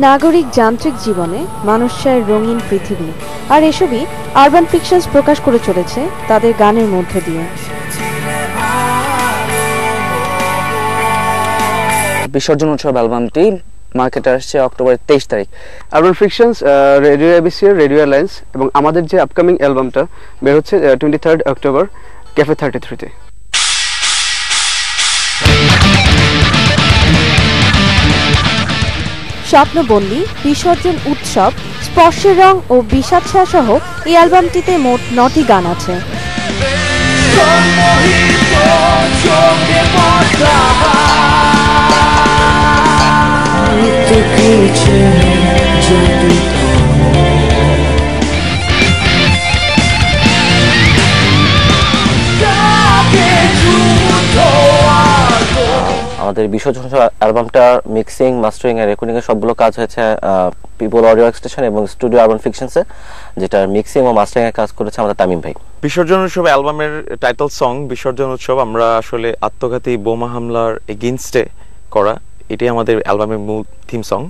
নাগরিক যান্ত্রিক জীবনে মানুষ চায় রঙিন পৃথিবী, আর এসবই আরবান ফিকশনস প্রকাশ করে চলেছে তাদের গানের মধ্য দিয়ে। বিসর্জন উৎসব অ্যালবামটি মার্কেটে আসছে অক্টোবরের 23 তারিখ। Urban fictions, radio ABC, radio alliance এবং আমাদের যে আপকামিং অ্যালবামটা বের হচ্ছে 23 অক্টোবর ক্যাফে 33-তে। স্বপ্নবন্দী, বিসর্জন উৎসব, স্পর্শের রং ও বিষাদ ছায়া সহ এই অ্যালবামটিতে মোট 9টি গান আছে। আমাদের বিসর্জন অ্যালবামটা মিক্সিং, মাস্টারিং আর রেকর্ডিং এর সবগুলো কাজ হয়েছে পিপল অডিও স্টেশন এবং স্টুডিও আরবান ফিকশনসে, যেটা মিক্সিং ও মাস্টারিং এর কাজ করেছে আমাদের তামিম ভাই। বিসর্জন উৎসব অ্যালবামের টাইটেল সং বিসর্জন উৎসব আমরা আসলে আত্মঘাতী বোমা হামলার এগেইনস্টে করা, এটাই আমাদের অ্যালবামের মূল থিম সং।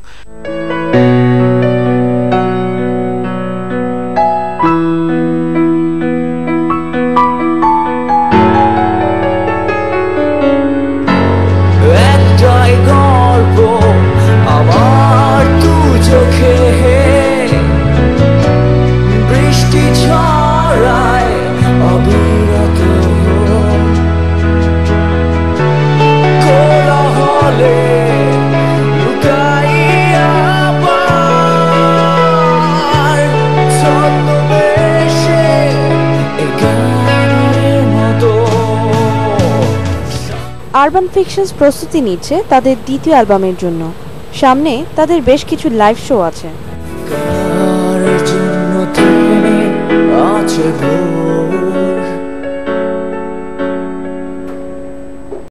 আরবান ফিকশনস প্রস্তুতি নিচ্ছে তাদের দ্বিতীয় অ্যালবামের জন্য। সামনে তাদের বেশ কিছু লাইভ শো আছে।